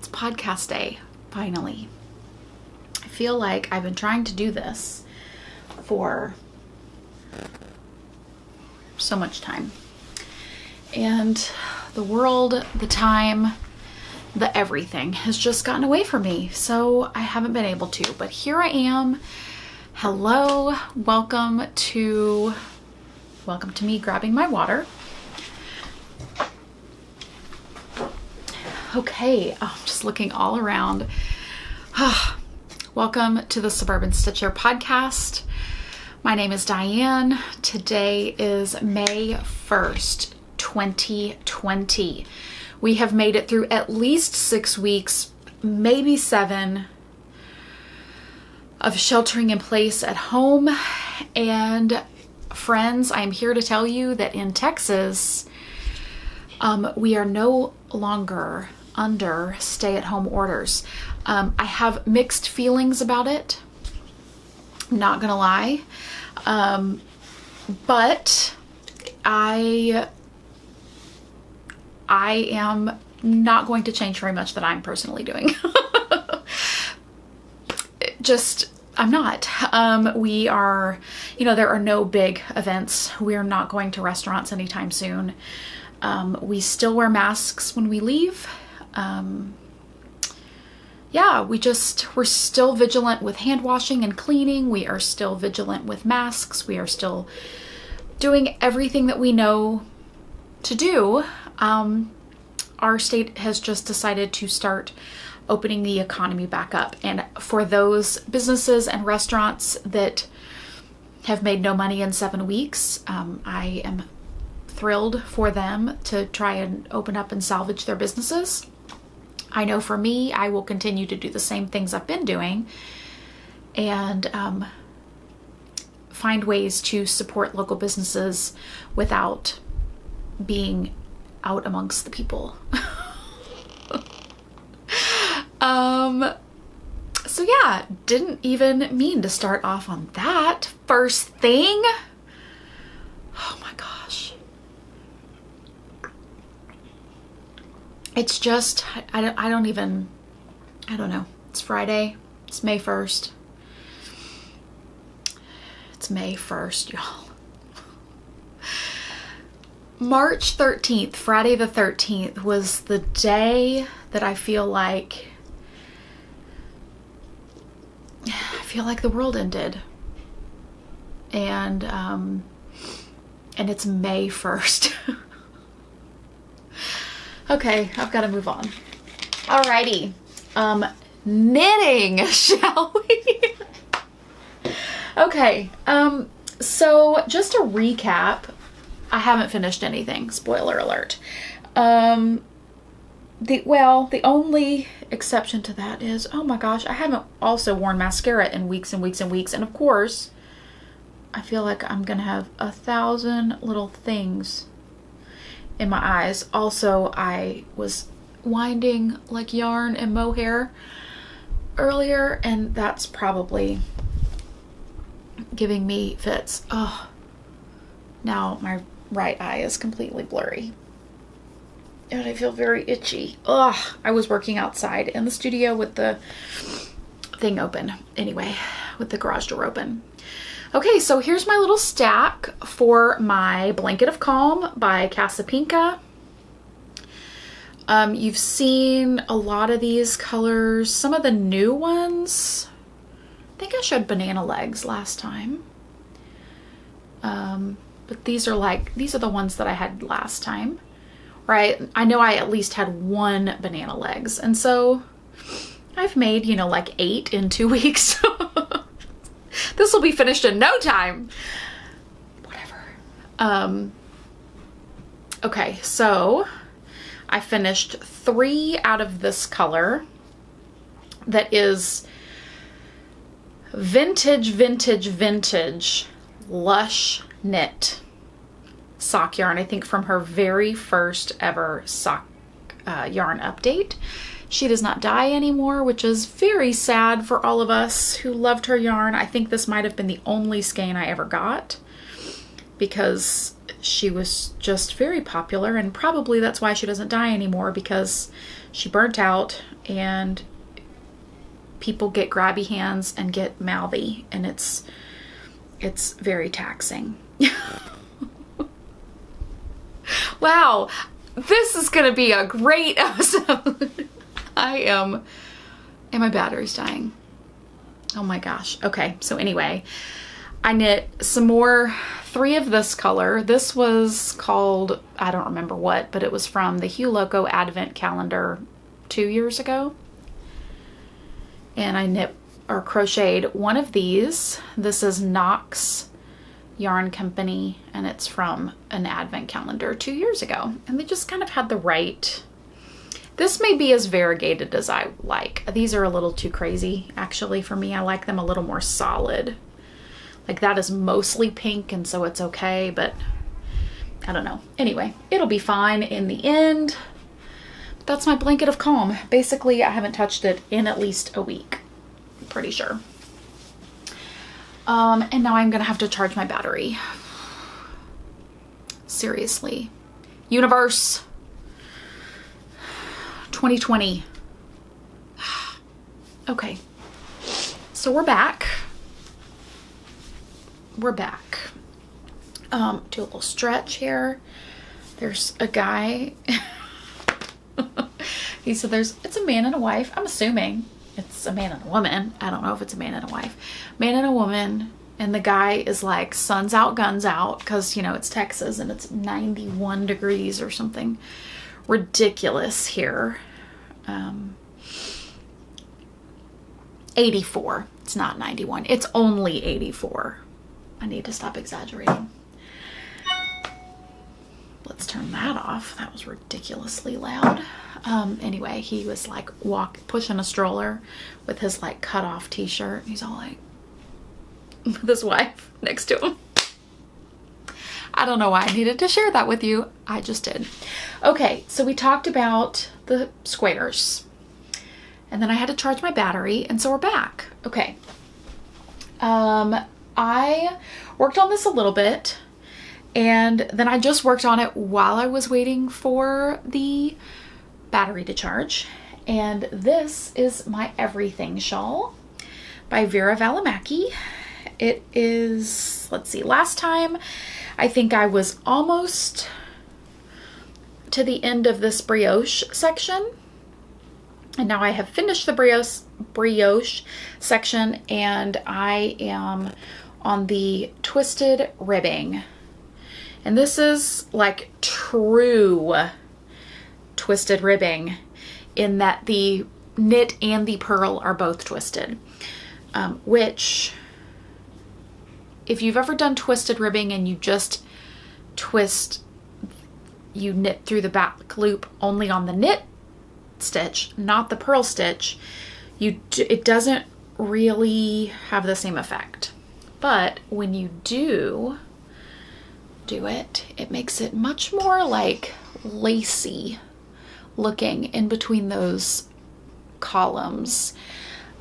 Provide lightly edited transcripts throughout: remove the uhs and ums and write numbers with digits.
It's podcast day, finally. I feel like I've been trying to do this for so much time. And the world, the time, the everything has just gotten away from me. So I haven't been able to, but here I am. Hello, welcome to me grabbing my water. Okay, I'm just looking all around. Welcome to the Suburban Stitcher podcast. My name is Diane. Today is May 1st, 2020. We have made it through at least 6 weeks, maybe 7, of sheltering in place at home. And friends, I'm here to tell you that in Texas, we are no longer under stay-at-home orders. I have mixed feelings about it, not gonna lie, but I am not going to change very much that I'm personally doing. I'm not. We are, there are no big events. We are not going to restaurants anytime soon. We still wear masks when we leave. We're still vigilant with hand washing and cleaning. We are still vigilant with masks. We are still doing everything that we know to do. Our state has just decided to start opening the economy back up. And for those businesses and restaurants that have made no money in 7 weeks, I am thrilled for them to try and open up and salvage their businesses. I know for me, I will continue to do the same things I've been doing and find ways to support local businesses without being out amongst the people. Didn't even mean to start off on that first thing. Oh my gosh. It's just, I don't know. It's Friday. It's May 1st. It's May 1st, y'all. March 13th, Friday the 13th, was the day that I feel like the world ended. And it's May 1st. Okay, I've got to move on. Alrighty. Knitting, shall we? Okay, so just a recap. I haven't finished anything, spoiler alert. The only exception to that is, oh my gosh, I haven't also worn mascara in weeks and weeks and weeks. And of course, I feel like I'm gonna have 1,000 little things in my eyes. Also, I was winding like yarn and mohair earlier, and that's probably giving me fits. Oh, now my right eye is completely blurry. And I feel very itchy. Ugh, I was working outside in the studio with the thing open. Anyway, with the garage door open. Okay, so here's my little stack for my Blanket of Calm by Casapinka. You've seen a lot of these colors. Some of the new ones. I think I showed banana legs last time. But these are the ones that I had last time. Right? I know I at least had one banana legs. And so I've made, like 8 in 2 weeks. This will be finished in no time. Whatever. Okay, so I finished 3 out of this color that is vintage lush knit sock yarn, I think from her very first ever sock yarn update. She does not dye anymore, which is very sad for all of us who loved her yarn. I think this might have been the only skein I ever got because she was just very popular, and probably that's why she doesn't dye anymore, because she burnt out, and people get grabby hands and get mouthy, and it's very taxing. Wow, this is gonna be a great episode. And my battery's dying. Oh my gosh. Okay, so anyway, I knit some more, 3 of this color. This was called, I don't remember what, but it was from the Hue Loco Advent Calendar 2 years ago. And I knit or crocheted one of these. This is Knox Yarn Company, and it's from an Advent calendar 2 years ago. And they just kind of had the right, this may be as variegated as I like. These are a little too crazy, actually, for me. I like them a little more solid. Like that is mostly pink, and so it's okay, but I don't know. Anyway, it'll be fine in the end. That's my blanket of calm. Basically, I haven't touched it in at least a week. I'm pretty sure. And now I'm gonna have to charge my battery. Seriously. Universe. 2020. Okay. So we're back. We're back. Do a little stretch here. There's a guy. He said it's a man and a wife. I'm assuming it's a man and a woman. I don't know if it's a man and a wife. Man and a woman. And the guy is like, sun's out, guns out. Because, you know, it's Texas and it's 91 degrees or something ridiculous here. 84. It's not 91. It's only 84. I need to stop exaggerating. Let's turn that off. That was ridiculously loud. Anyway, he was like pushing a stroller with his like cut off t-shirt. He's all like, with his wife next to him. I don't know why I needed to share that with you. I just did. Okay, so we talked about the squares. And then I had to charge my battery, and so we're back. Okay. I worked on this a little bit, and then I just worked on it while I was waiting for the battery to charge. And this is my Everything Shawl by Vera Valimaki. It is, let's see, last time I think I was almost to the end of this brioche section. And now I have finished the brioche section, and I am on the twisted ribbing. And this is like true twisted ribbing in that the knit and the purl are both twisted, which if you've ever done twisted ribbing and you just twist, you knit through the back loop only on the knit stitch, not the purl stitch, it doesn't really have the same effect. But when you do it, it makes it much more like lacy looking in between those columns.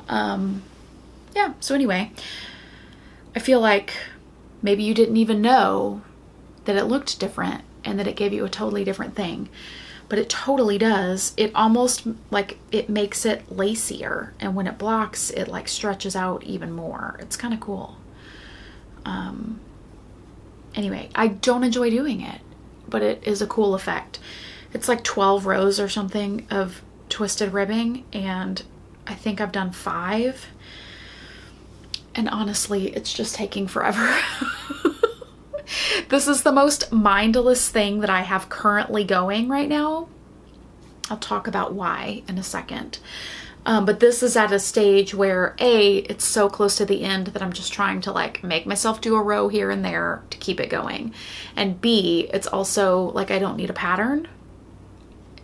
Yeah, so anyway, I feel like maybe you didn't even know that it looked different and that it gave you a totally different thing. But it totally does. It almost like it makes it lacier, and when it blocks, it like stretches out even more. It's kind of cool. Anyway, I don't enjoy doing it, but it is a cool effect. It's like 12 rows or something of twisted ribbing, and I think I've done 5. And honestly, it's just taking forever. This is the most mindless thing that I have currently going right now. I'll talk about why in a second. But this is at a stage where A, it's so close to the end that I'm just trying to like make myself do a row here and there to keep it going. And B, it's also like I don't need a pattern.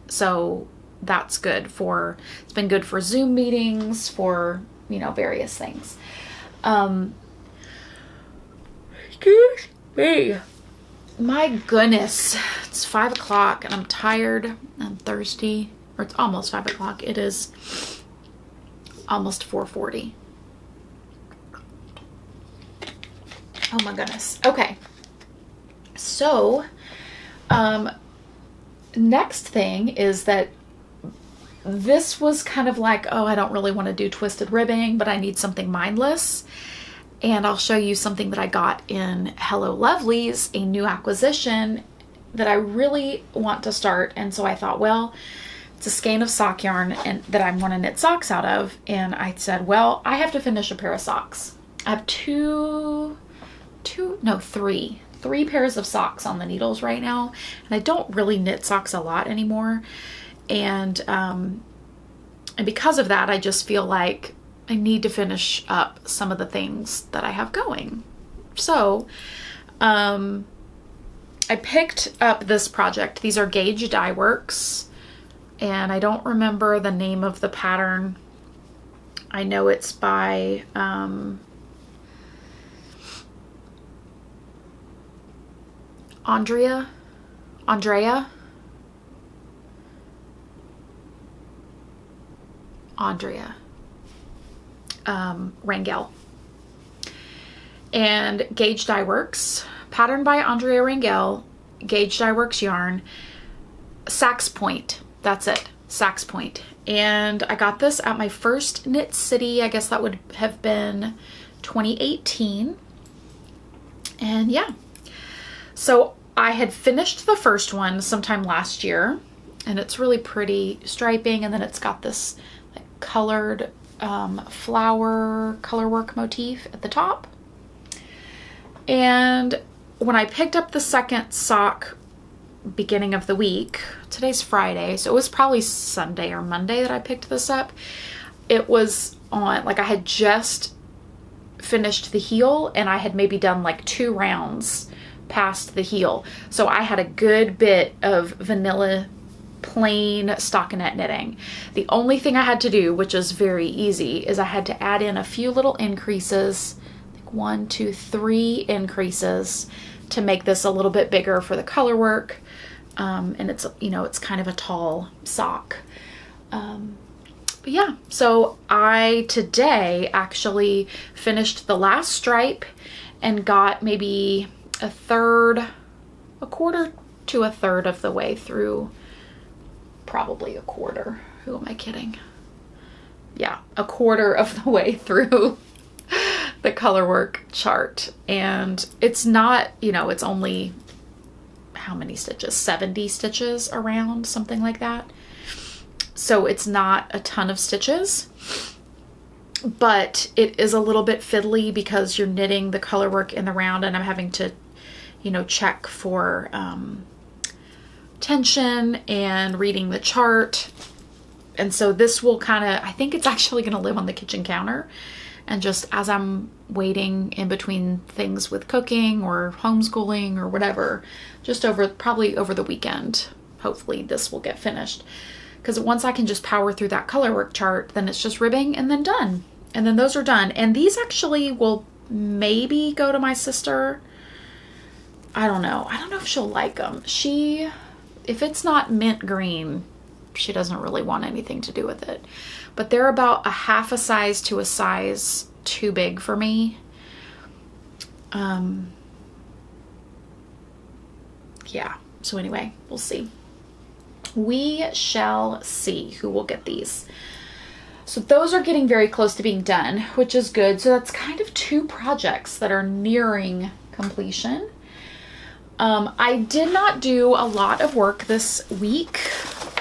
So that's good for, it's been good for Zoom meetings, for, you know, various things. Excuse me. My goodness, it's 5 o'clock and I'm tired, I'm thirsty, or it's almost 5 o'clock. It is almost 4:40. Oh my goodness. Okay. So, next thing is that this was kind of like, oh, I don't really want to do twisted ribbing, but I need something mindless. And I'll show you something that I got in Hello Lovely's, a new acquisition that I really want to start. And so I thought, well, it's a skein of sock yarn and that I want to knit socks out of. And I said, well, I have to finish a pair of socks. I have three pairs of socks on the needles right now. And I don't really knit socks a lot anymore. And because of that, I just feel like I need to finish up some of the things that I have going. So, I picked up this project. These are Gauge Dye Works, and I don't remember the name of the pattern. I know it's by Andrea Rangel. And Gauge Dye Works, patterned by Andrea Rangel, Gauge Dye Works yarn, Sax Point. That's it, Sax Point. And I got this at my first Knit City. I guess that would have been 2018. And yeah, so I had finished the first one sometime last year, and it's really pretty striping, and then it's got this like colored flower colorwork motif at the top. And when I picked up the second sock beginning of the week, today's Friday, so it was probably Sunday or Monday that I picked this up. It was on, like I had just finished the heel and I had maybe done like 2 rounds past the heel. So I had a good bit of vanilla plain stockinette knitting. The only thing I had to do, which is very easy, is I had to add in a few little increases, like 1, 2, 3 increases to make this a little bit bigger for the color work. And it's, you know, it's kind of a tall sock. But yeah, so I today actually finished the last stripe and got maybe a quarter to a third of the way through. Probably a quarter. Who am I kidding? Yeah, a quarter of the way through the colorwork chart. And it's not, you know, it's only how many stitches? 70 stitches around, something like that. So it's not a ton of stitches, but it is a little bit fiddly because you're knitting the colorwork in the round, and I'm having to, you know, check for tension and reading the chart. And so this will kind of, I think it's actually going to live on the kitchen counter, and just as I'm waiting in between things with cooking or homeschooling or whatever, just probably over the weekend, hopefully this will get finished. Because once I can just power through that colorwork chart, then it's just ribbing and then done. And then those are done. And these actually will maybe go to my sister. I don't know. I don't know if she'll like them. If it's not mint green, she doesn't really want anything to do with it. But they're about a half a size to a size too big for me. Yeah. So anyway, we'll see. We shall see who will get these. So those are getting very close to being done, which is good. So that's kind of 2 projects that are nearing completion. I did not do a lot of work this week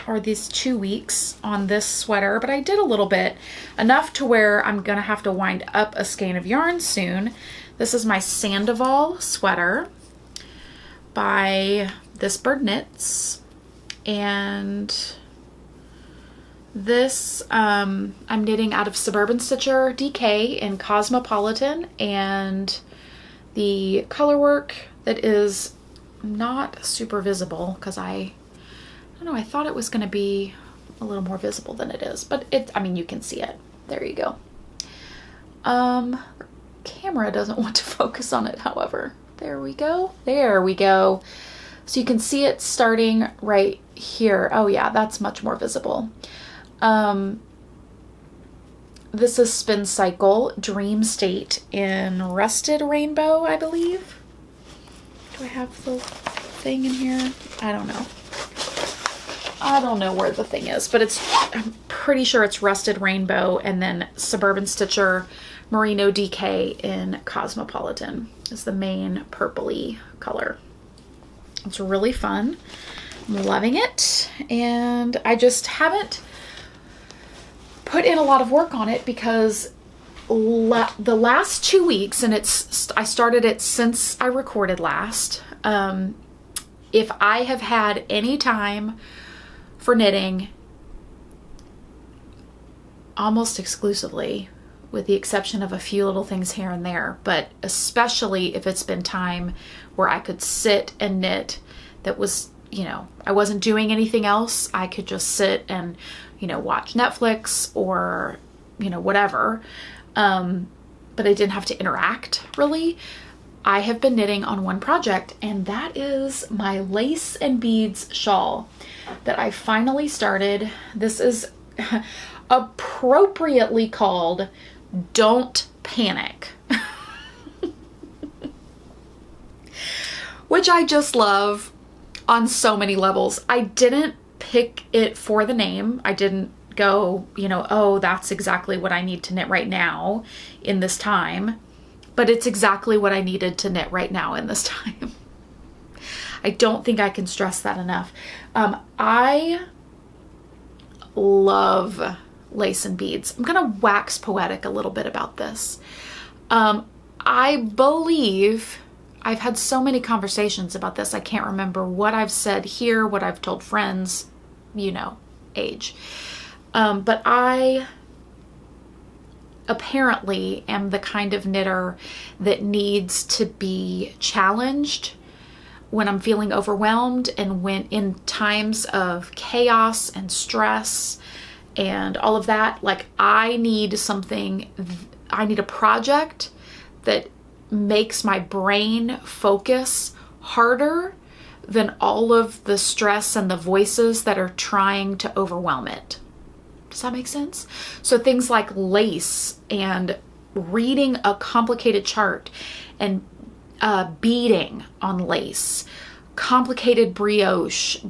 or these 2 weeks on this sweater, but I did a little bit, enough to where I'm gonna have to wind up a skein of yarn soon. This is my Sandoval sweater by This Bird Knits, and this I'm knitting out of Suburban Stitcher DK in Cosmopolitan, and the color work that is not super visible because I don't know, I thought it was going to be a little more visible than it is, but I mean, you can see it. There you go. Camera doesn't want to focus on it, however. There we go. There we go. So you can see it starting right here. Oh yeah, that's much more visible. This is Spin Cycle Dream State in Rusted Rainbow, I believe. Do I have the thing in here? I don't know. I don't know where the thing is, but I'm pretty sure it's Rusted Rainbow, and then Suburban Stitcher Merino DK in Cosmopolitan is the main purpley color. It's really fun. I'm loving it, and I just haven't put in a lot of work on it because the last 2 weeks, and I started it since I recorded last. If I have had any time for knitting, almost exclusively, with the exception of a few little things here and there, but especially if it's been time where I could sit and knit, that was, I wasn't doing anything else. I could just sit and, watch Netflix or, whatever. But I didn't have to interact really. I have been knitting on one project, and that is my lace and beads shawl that I finally started. This is appropriately called Don't Panic, which I just love on so many levels. I didn't pick it for the name. I didn't go, oh, that's exactly what I need to knit right now in this time. But it's exactly what I needed to knit right now in this time. I don't think I can stress that enough. I love lace and beads. I'm going to wax poetic a little bit about this. I believe I've had so many conversations about this. I can't remember what I've said here, what I've told friends, age. But I apparently am the kind of knitter that needs to be challenged when I'm feeling overwhelmed, and when in times of chaos and stress and all of that. Like, I need a project that makes my brain focus harder than all of the stress and the voices that are trying to overwhelm it. Does that make sense? So things like lace and reading a complicated chart and beading on lace, complicated brioche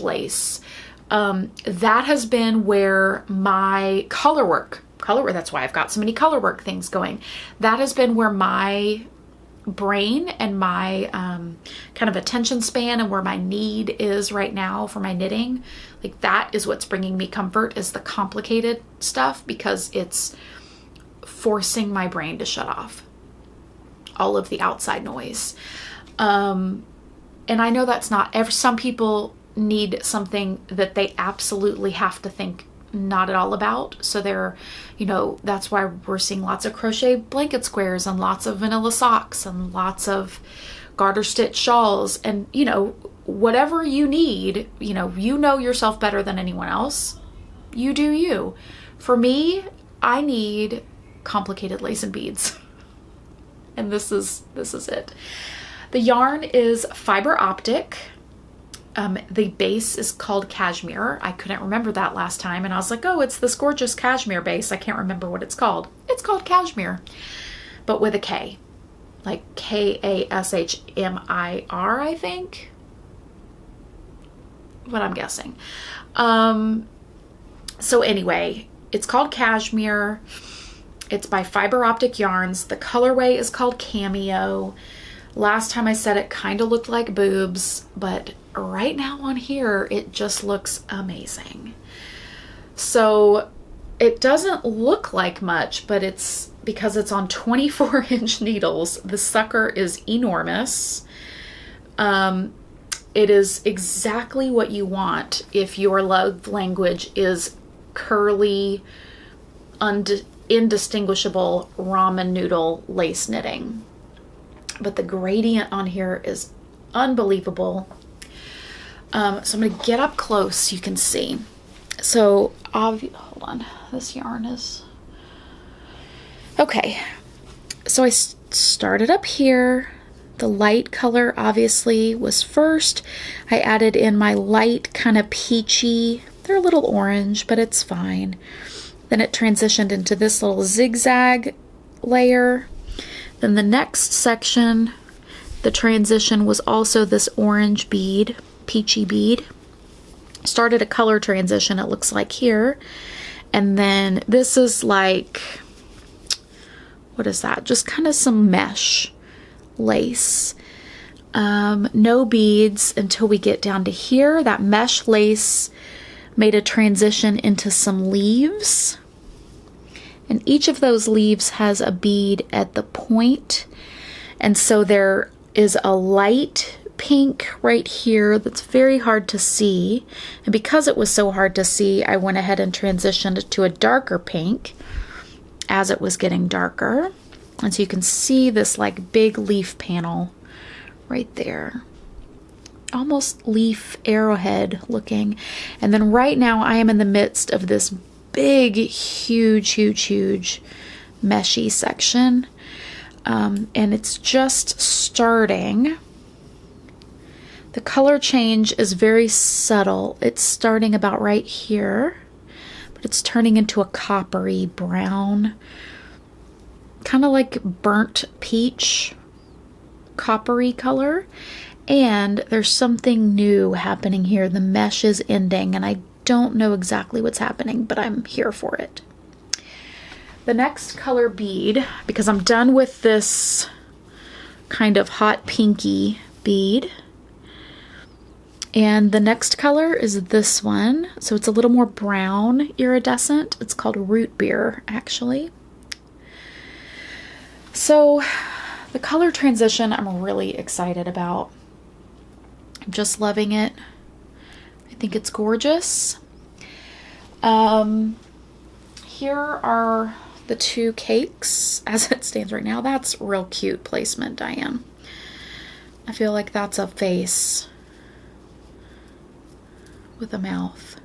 lace, that has been where my color work, that's why I've got so many color work things going. That has been where my brain and my kind of attention span and where my need is right now for my knitting. Like, that is what's bringing me comfort, is the complicated stuff, because it's forcing my brain to shut off all of the outside noise. And I know that's not some people need something that they absolutely have to think not at all about. So they're, that's why we're seeing lots of crochet blanket squares and lots of vanilla socks and lots of garter stitch shawls, and, whatever you need, you know yourself better than anyone else. You do you. For me, I need complicated lace and beads. And this is it. The yarn is fiber optic. The base is called cashmere. I couldn't remember that last time, and I was like, oh, it's this gorgeous cashmere base. I can't remember what it's called. It's called cashmere, but with a K, like Kashmir, I think. What I'm guessing. So anyway, it's called cashmere. It's by Fiber Optic Yarns. The colorway is called Cameo. Last time I said it kind of looked like boobs, but right now on here, it just looks amazing. So it doesn't look like much, but it's because it's on 24-inch needles. The sucker is enormous. It is exactly what you want if your love language is curly, indistinguishable ramen noodle lace knitting. But the gradient on here is unbelievable. So I'm going to get up close so you can see. So, hold on. This yarn is... Okay. So I started up here. The light color obviously was first. I added in my light kind of peachy. They're a little orange, but it's fine. Then it transitioned into this little zigzag layer. Then the next section, the transition was also this orange bead, peachy bead. started a color transition, it looks like here. And then this is like, what is that? Just kind of some mesh lace. No beads until we get down to here. That mesh lace made a transition into some leaves. And each of those leaves has a bead at the point. And so there is a light pink right here that's very hard to see. And because it was so hard to see, I went ahead and transitioned to a darker pink as it was getting darker. And so you can see this like big leaf panel right there. Almost leaf arrowhead looking. And then right now I am in the midst of this big, huge meshy section. And it's just starting. The color change is very subtle. It's starting about right here, but it's turning into a coppery brown, kind of like burnt peach, coppery color. And there's something new happening here. The mesh is ending, and I don't know exactly what's happening, but I'm here for it. The next color bead, because I'm done with this kind of hot pinky bead. And the next color is this one. So it's a little more brown iridescent. It's called root beer, actually. So the color transition I'm really excited about. I'm just loving it. I think it's gorgeous. Here are the two cakes as it stands right now. That's real cute placement, Diane. I feel like that's a face with a mouth.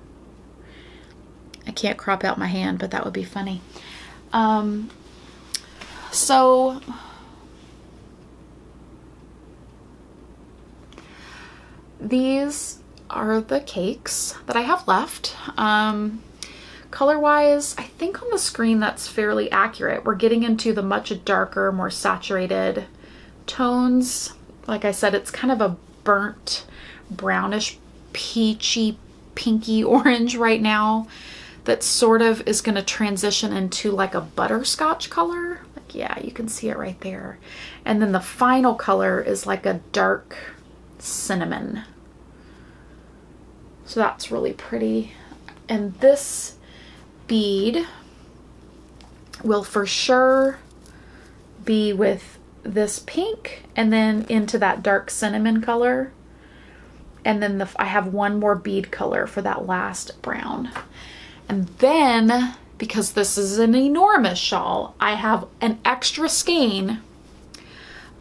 I can't crop out my hand, but that would be funny. So these are the cakes that I have left. Color-wise, I think on the screen that's fairly accurate. We're getting into the much darker, more saturated tones. Like I said, it's kind of a burnt, brownish, peachy, pinky orange right now that sort of is going to transition into like a butterscotch color. Like, yeah, you can see it right there. And then the final color is like a dark cinnamon. So that's really pretty. And this bead will for sure be with this pink and then into that dark cinnamon color. And then I have one more bead color for that last brown. And then, because this is an enormous shawl, I have an extra skein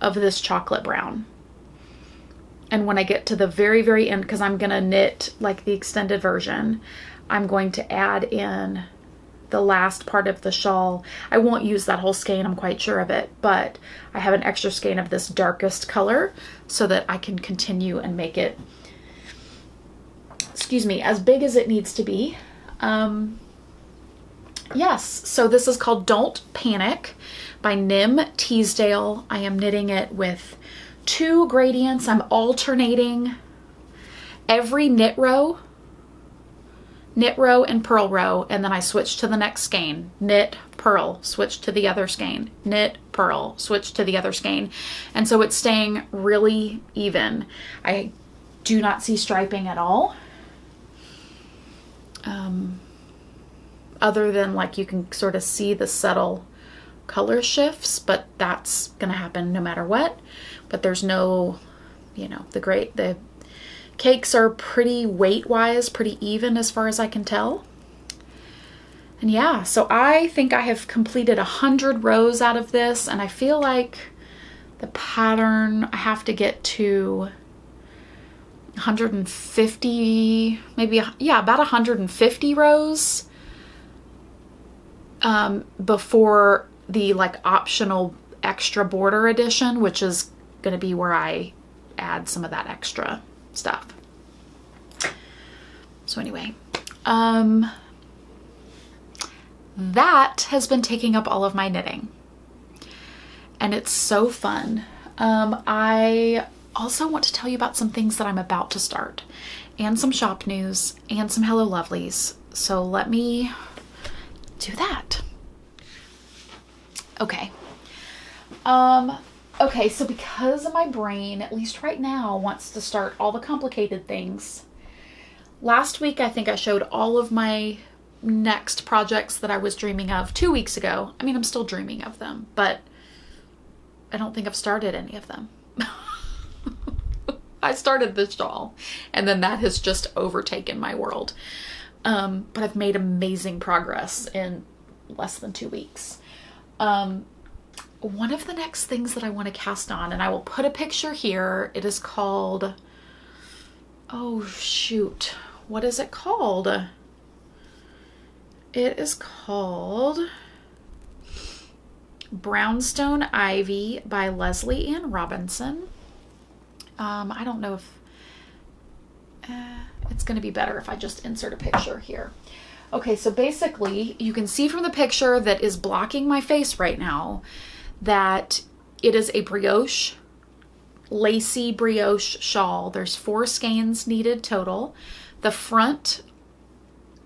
of this chocolate brown. And when I get to the very, very end, because I'm going to knit like the extended version, I'm going to add in the last part of the shawl. I won't use that whole skein, I'm quite sure of it, but I have an extra skein of this darkest color so that I can continue and make it, excuse me, as big as it needs to be. Yes, so this is called Don't Panic by Nim Teasdale. I am knitting it with 2 gradients. I'm alternating every knit row and purl row, and then I switch to the next skein. Knit, purl, switch to the other skein. Knit, purl, switch to the other skein. And so it's staying really even. I do not see striping at all. Other than like you can sort of see the subtle color shifts, but that's gonna happen no matter what. But there's no, you know, the cakes are pretty weight-wise, pretty even as far as I can tell. And yeah, so I think I have completed 100 rows out of this, and I feel like the pattern, I have to get to 150, maybe, yeah, about 150 rows before the like optional extra border edition, which is going to be where I add some of that extra stuff. So anyway, that has been taking up all of my knitting, and it's so fun. I also want to tell you about some things that I'm about to start, and some shop news and some Hello Lovelies. So let me do that. Okay. Okay, so because my brain, at least right now, wants to start all the complicated things. Last week, I think I showed all of my next projects that I was dreaming of 2 weeks ago. I mean, I'm still dreaming of them, but I don't think I've started any of them. I started this shawl, and then that has just overtaken my world. But I've made amazing progress in less than 2 weeks. One of the next things that I want to cast on, and I will put a picture here. It is called, oh shoot, what is it called? It is called Brownstone Ivy by Lesley Ann Robinson. I don't know if it's going to be better if I just insert a picture here. Okay, so basically you can see from the picture that is blocking my face right now that it is a brioche, lacy brioche shawl. There's 4 skeins needed total. The front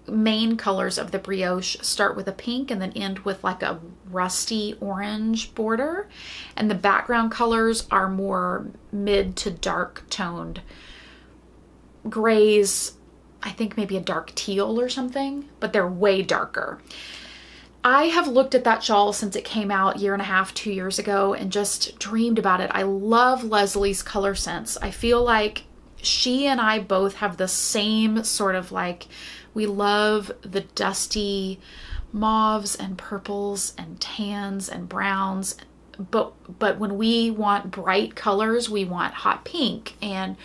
main colors of the brioche start with a pink and then end with like a rusty orange border. And the background colors are more mid to dark toned grays, I think maybe a dark teal or something, but they're way darker. I have looked at that shawl since it came out 1.5 to 2 years ago and just dreamed about it. I love Lesley's color sense. I feel like she and I both have the same sort of like, we love the dusty mauves and purples and tans and browns. But when we want bright colors, we want hot pink and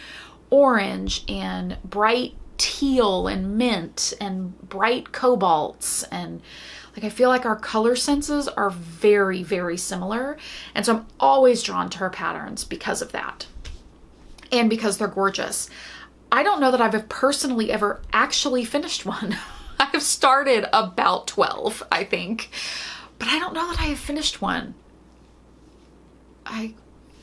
orange and bright teal and mint and bright cobalts. And like, I feel like our color senses are very, very similar. And so I'm always drawn to her patterns because of that. And because they're gorgeous. I don't know that I've personally ever actually finished one. I have started about 12, I think, but I don't know that I have finished one.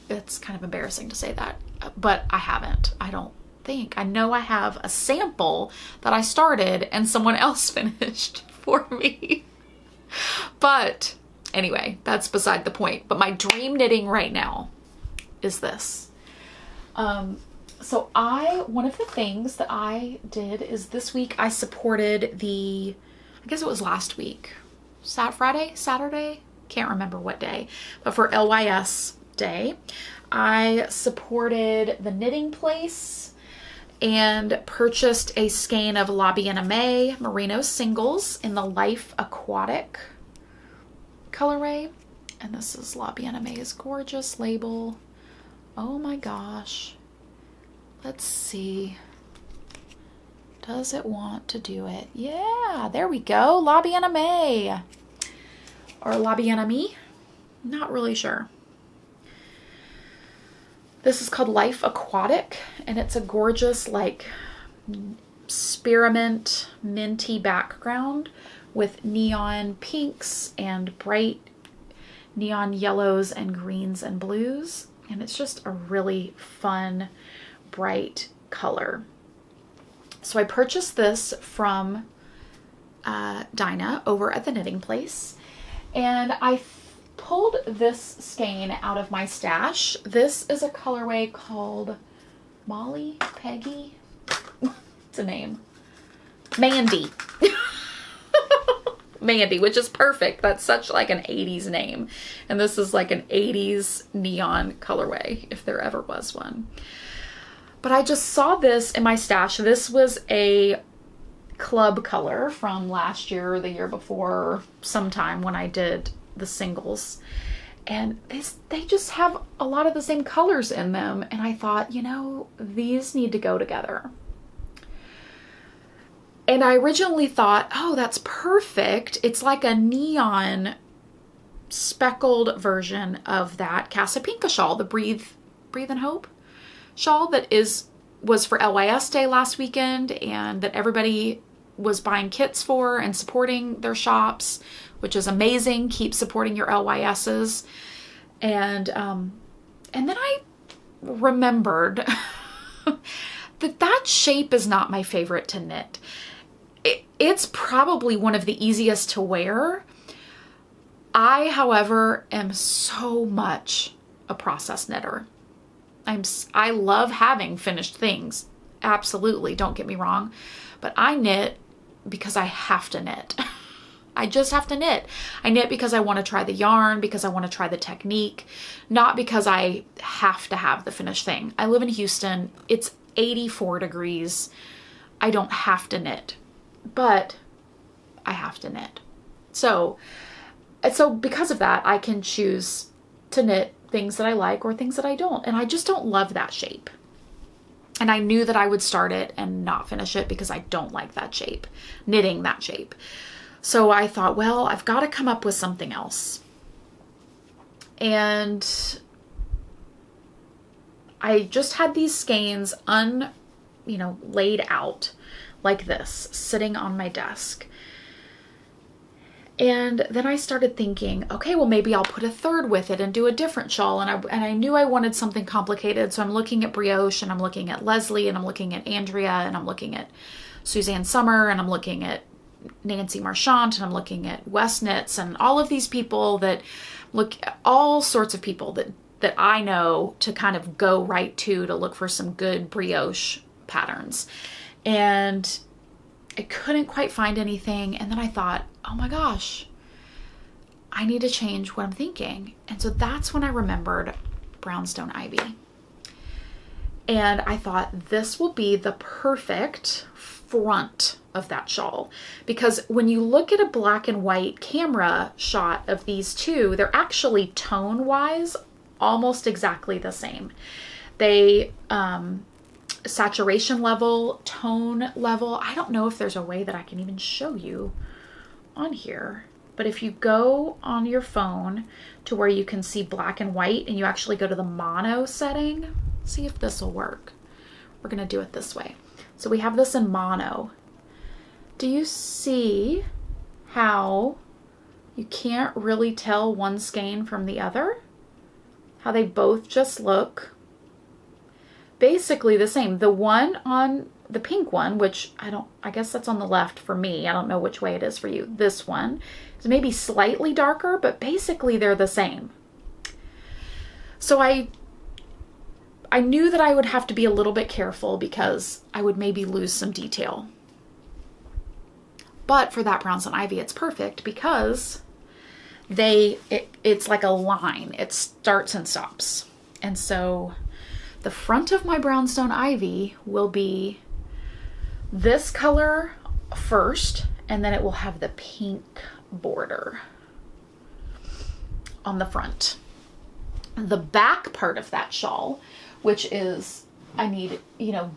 It's kind of embarrassing to say that, but I haven't. I don't think. I know I have a sample that I started and someone else finished for me. But anyway, that's beside the point. But my dream knitting right now is this. So one of the things that I did is this week I supported I guess it was last week, Saturday, can't remember what day, but for LYS Day, I supported the knitting place and purchased a skein of La Bien Aimée merino singles in the Life Aquatic colorway. And this is La Bien Aimé's gorgeous label. Oh my gosh. Let's see. Does it want to do it? Yeah, there we go. La Bien Aimée. Or La Bien Aimée. Not really sure. This is called Life Aquatic, and it's a gorgeous, like, spearmint minty background with neon pinks and bright neon yellows and greens and blues. And it's just a really fun, bright color. So I purchased this from Dinah over at the knitting place, and I pulled this skein out of my stash. This is a colorway called Molly, Peggy, it's a name, Mandy. Mandy, which is perfect. That's such like an 80s name. And this is like an 80s neon colorway, if there ever was one. But I just saw this in my stash. This was a club color from last year or the year before, sometime when I did the singles. And they just have a lot of the same colors in them. And I thought, you know, these need to go together. And I originally thought, oh, that's perfect. It's like a neon speckled version of that Casa Pinka shawl, the Breathe and Hope shawl that was for LYS Day last weekend, and that everybody was buying kits for and supporting their shops, which is amazing. Keep supporting your LYSs. And then I remembered that shape is not my favorite to knit. It's probably one of the easiest to wear. I, however, am so much a process knitter. I love having finished things. Absolutely, don't get me wrong. But I knit because I have to knit. I just have to knit. I knit because I want to try the yarn, because I want to try the technique, not because I have to have the finished thing. I live in Houston. It's 84 degrees. I don't have to knit, but I have to knit. So because of that, I can choose to knit things that I like or things that I don't. And I just don't love that shape. And I knew that I would start it and not finish it because I don't like that shape, knitting that shape. So I thought, well, I've got to come up with something else. And I just had these skeins laid out like this, sitting on my desk. And then I started thinking, okay, well, maybe I'll put a third with it and do a different shawl. And I knew I wanted something complicated. So I'm looking at Brioche, and I'm looking at Lesley, and I'm looking at Andrea, and I'm looking at Suzanne Summer, and I'm looking at Nancy Marchant, and I'm looking at West Knits, and all of these people all sorts of people that I know to kind of go right to look for some good brioche patterns. And I couldn't quite find anything. And then I thought, oh my gosh, I need to change what I'm thinking. And so that's when I remembered Brownstone Ivy. And I thought this will be the perfect front of that shawl, because when you look at a black and white camera shot of these two, they're actually tone wise almost exactly the same. They saturation level, tone level, I don't know if there's a way that I can even show you on here, but if you go on your phone to where you can see black and white and you actually go to the mono setting, see if this will work. We're going to do it this way. So we have this in mono. Do you see how you can't really tell one skein from the other? How they both just look basically the same. The one on the pink one, which I guess that's on the left for me. I don't know which way it is for you. This one is maybe slightly darker, but basically they're the same. So I knew that I would have to be a little bit careful because I would maybe lose some detail. But for that Brownstone Ivy, it's perfect because it's like a line. It starts and stops. And so the front of my Brownstone Ivy will be this color first, and then it will have the pink border on the front. The back part of that shawl, which is, I need,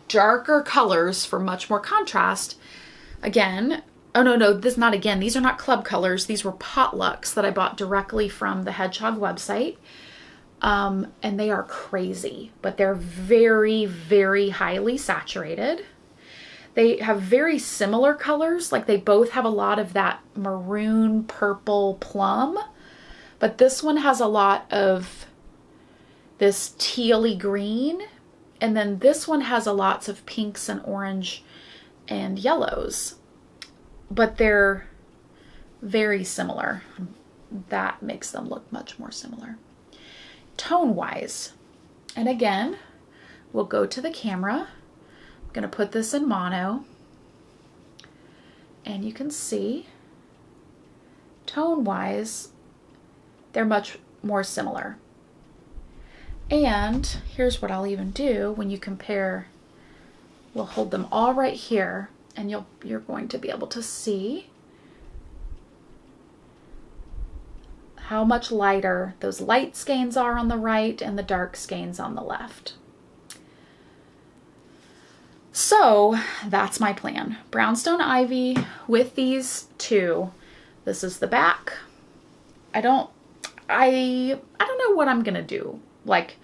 darker colors for much more contrast. Again, oh no, this not again. These are not club colors. These were potlucks that I bought directly from the Hedgehog website. And they are crazy, but they're very, very highly saturated. They have very similar colors. Like they both have a lot of that maroon, purple, plum, but this one has a lot of this tealy green. And then this one has a lots of pinks and orange and yellows, but they're very similar. That makes them look much more similar. Tone wise, and again, we'll go to the camera. I'm going to put this in mono, and you can see tone wise, they're much more similar. And here's what I'll even do when you compare. We'll hold them all right here, and you're going to be able to see how much lighter those light skeins are on the right and the dark skeins on the left. So that's my plan. Brownstone Ivy with these two. This is the back. I don't know what I'm gonna do. Like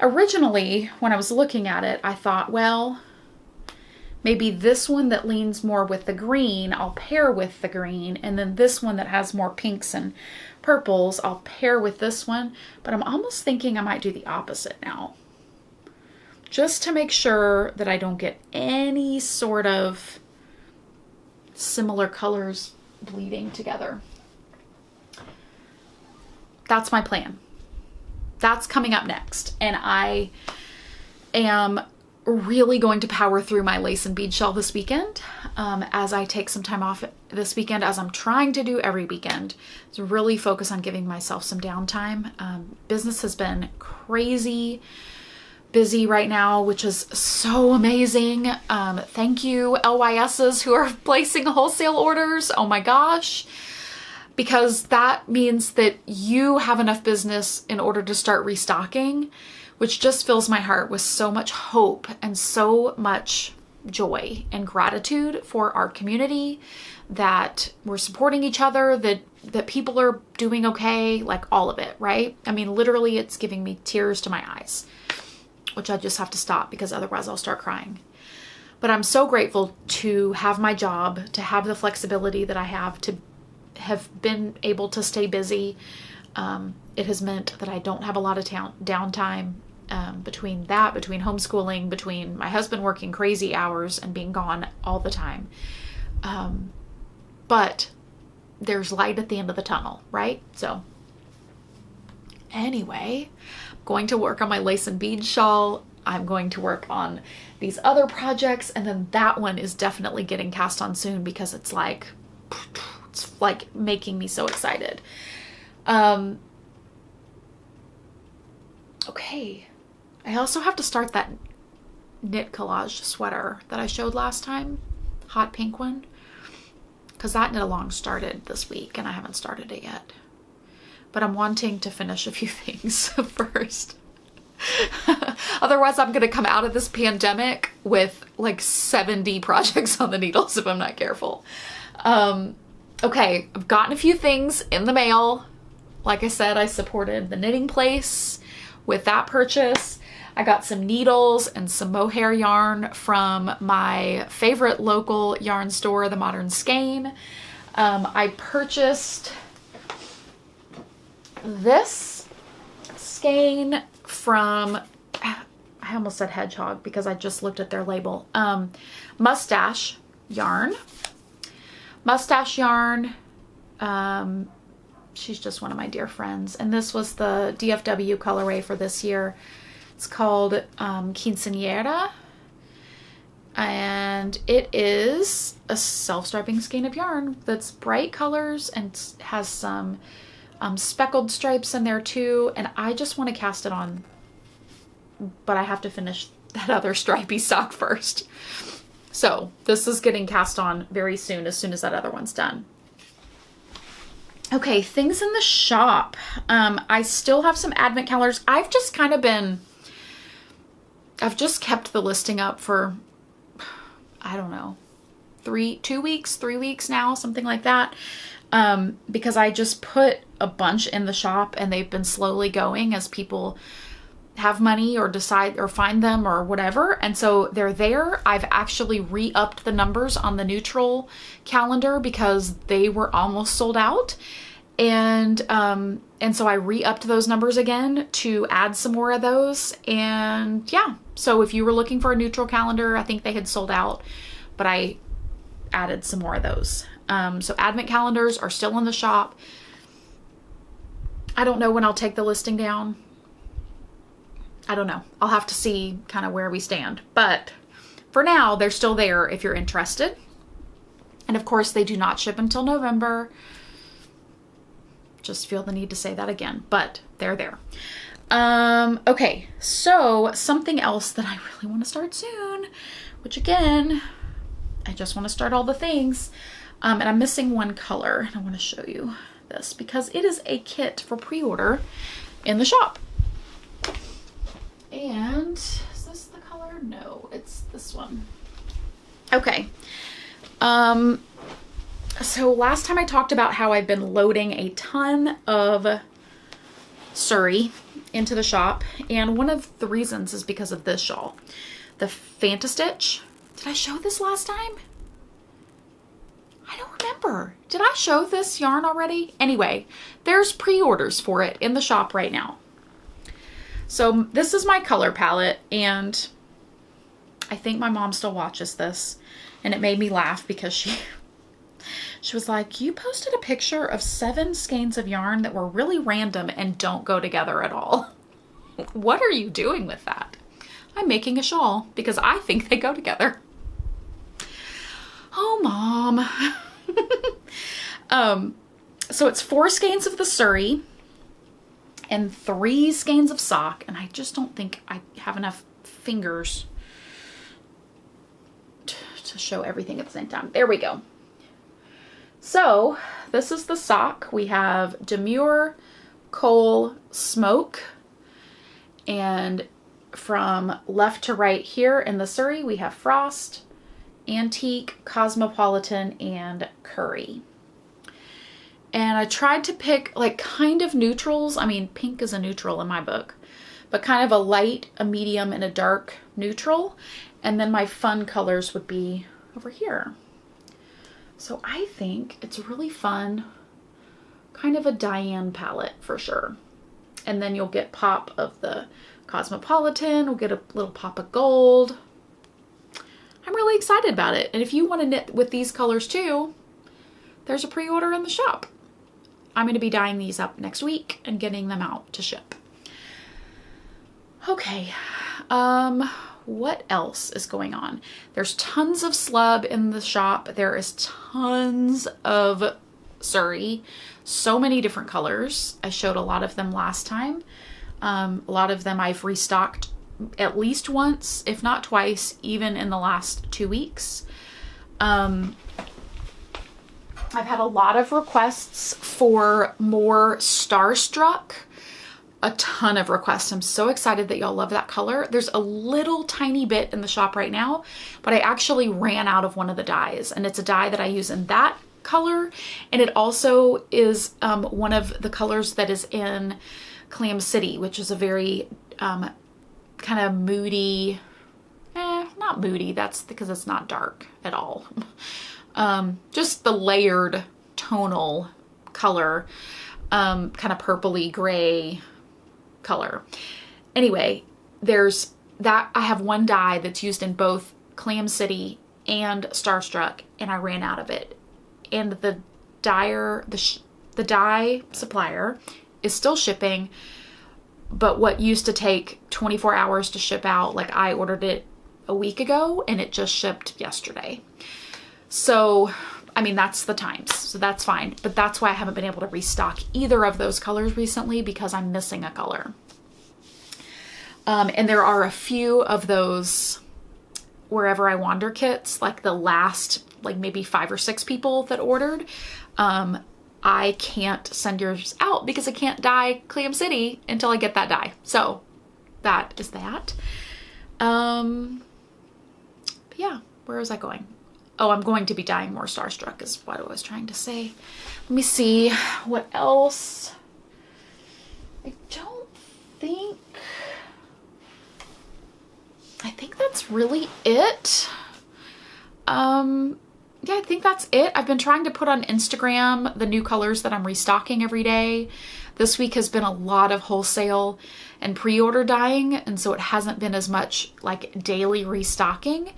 originally when I was looking at it, I thought, well, maybe this one that leans more with the green, I'll pair with the green, and then this one that has more pinks and purples, I'll pair with this one. But I'm almost thinking I might do the opposite now. just to make sure that I don't get any sort of similar colors bleeding together. That's my plan. That's coming up next. And I am really going to power through my lace and bead shawl this weekend, as I take some time off this weekend, as I'm trying to do every weekend, to really focus on giving myself some downtime. Business has been crazy busy right now, which is so amazing. Thank you, LYSs who are placing wholesale orders. Oh my gosh. Because that means that you have enough business in order to start restocking, which just fills my heart with so much hope and so much joy and gratitude for our community, that we're supporting each other, that people are doing okay, like all of it, right? I mean, literally it's giving me tears to my eyes, which I just have to stop because otherwise I'll start crying. But I'm so grateful to have my job, to have the flexibility that I have, to have been able to stay busy. It has meant that I don't have a lot of downtime between homeschooling, between my husband working crazy hours and being gone all the time. But there's light at the end of the tunnel, right? So anyway, I'm going to work on my lace and bead shawl. I'm going to work on these other projects, and then that one is definitely getting cast on soon because it's like making me so excited. Okay. I also have to start that knit collage sweater that I showed last time, hot pink one, because that knit along started this week and I haven't started it yet. But I'm wanting to finish a few things first. Otherwise, I'm going to come out of this pandemic with like 70 projects on the needles if I'm not careful. Okay, I've gotten a few things in the mail. Like I said, I supported the knitting place with that purchase. I got some needles and some mohair yarn from my favorite local yarn store, the Modern Skein. I purchased this skein from, I almost said Hedgehog because I just looked at their label, Mustache Yarn. Mustache Yarn, she's just one of my dear friends. And this was the DFW colorway for this year. It's called Quinceañera. And it is a self-striping skein of yarn that's bright colors and has some speckled stripes in there too. And I just want to cast it on, but I have to finish that other stripy sock first. So this is getting cast on very soon as that other one's done. Okay, things in the shop. I still have some advent calendars. I've just kept the listing up for, I don't know, 3 weeks now, something like that. Because I just put a bunch in the shop and they've been slowly going as people have money or decide or find them or whatever. And so they're there. I've actually re-upped the numbers on the neutral calendar because they were almost sold out. And so I re-upped those numbers again to add some more of those. And yeah, so if you were looking for a neutral calendar, I think they had sold out, but I added some more of those. So advent calendars are still in the shop. I don't know when I'll take the listing down. I don't know. I'll have to see kind of where we stand. But for now, they're still there if you're interested. And of course, they do not ship until November. Just feel the need to say that again, but they're there. Okay, so something else that I really want to start soon, which again, I just want to start all the things. And I'm missing one color. And I want to show you this because it is a kit for pre-order in the shop. And is this the color? No, it's this one. Okay. So last time I talked about how I've been loading a ton of Surrey into the shop. And one of the reasons is because of this shawl, the Fantastitch. Did I show this last time? I don't remember. Did I show this yarn already? Anyway, there's pre-orders for it in the shop right now. So this is my color palette, and I think my mom still watches this, and it made me laugh because she was like, you posted a picture of 7 skeins of yarn that were really random and don't go together at all. What are you doing with that? I'm making a shawl because I think they go together. Oh, Mom. So it's 4 skeins of the Surrey and 3 skeins of sock, and I just don't think I have enough fingers to show everything at the same time. There we go. So this is the sock. We have Demure, Coal, Smoke, and from left to right here in the Surrey, we have Frost, Antique, Cosmopolitan, and Curry. And I tried to pick like kind of neutrals. I mean, pink is a neutral in my book, but kind of a light, a medium, and a dark neutral. And then my fun colors would be over here. So I think it's really fun, kind of a Diane palette for sure. And then you'll get pop of the Cosmopolitan, we'll get a little pop of gold. I'm really excited about it. And if you want to knit with these colors too, there's a pre-order in the shop. I'm going to be dyeing these up next week and getting them out to ship. Okay, what else is going on? There's tons of slub in the shop. There is tons of Surrey, so many different colors. I showed a lot of them last time. A lot of them I've restocked at least once, if not twice, even in the last 2 weeks. I've had a lot of requests for more Starstruck. A ton of requests. I'm so excited that y'all love that color. There's a little tiny bit in the shop right now, but I actually ran out of one of the dyes, and it's a dye that I use in that color, and it also is one of the colors that is in Clam City, which is a very kind of moody, not moody, that's because it's not dark at all. Just the layered tonal color, kind of purpley gray color. Anyway, there's that. I have one dye that's used in both Clam City and Starstruck, and I ran out of it. And the dyer, the dye supplier is still shipping, but what used to take 24 hours to ship out, like I ordered it a week ago and it just shipped yesterday. So, I mean, that's the times, so that's fine. But that's why I haven't been able to restock either of those colors recently, because I'm missing a color. And there are a few of those Wherever I Wander kits, like the last, like maybe 5 or 6 people that ordered. I can't send yours out because I can't dye Clam City until I get that dye. So that is that. Yeah, where was I going? Oh, I'm going to be dyeing more Starstruck is what I was trying to say. Let me see what else. I think that's really it. Yeah, I think that's it. I've been trying to put on Instagram the new colors that I'm restocking every day. This week has been a lot of wholesale and pre-order dyeing, and so it hasn't been as much like daily restocking,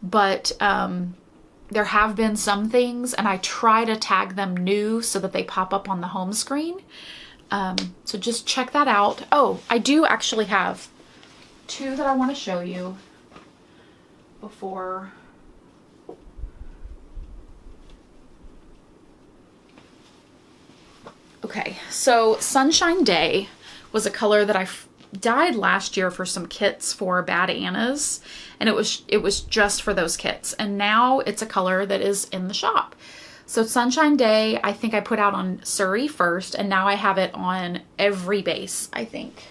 but there have been some things, and I try to tag them new so that they pop up on the home screen. So just check that out. Oh, I do actually have 2 that I want to show you before. Okay, so Sunshine Day was a color that I dyed last year for some kits for Bad Anna's, and it was just for those kits, and now it's a color that is in the shop. So Sunshine Day, I think I put out on Surrey first, and now I have it on every base, I think.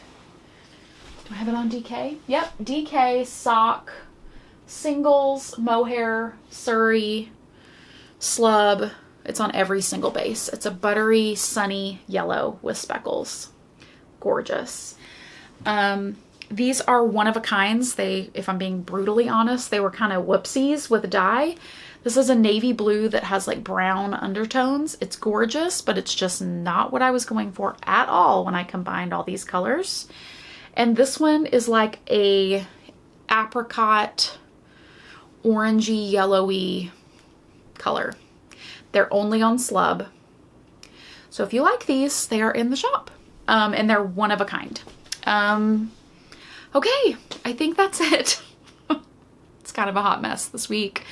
Do I have it on DK? Yep, DK, sock, singles, mohair, Surrey, slub. It's on every single base. It's a buttery, sunny yellow with speckles. Gorgeous. These are one of a kinds. If I'm being brutally honest, they were kind of whoopsies with dye. This is a navy blue that has like brown undertones. It's gorgeous, but it's just not what I was going for at all when I combined all these colors. And this one is like a apricot orangey, yellowy color. They're only on Slub. So if you like these, they are in the shop. And they're one of a kind. Okay, I think that's it. It's kind of a hot mess this week.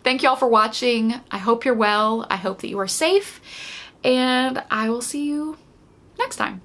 Thank y'all for watching. I hope you're well. I hope that you are safe. And I will see you next time.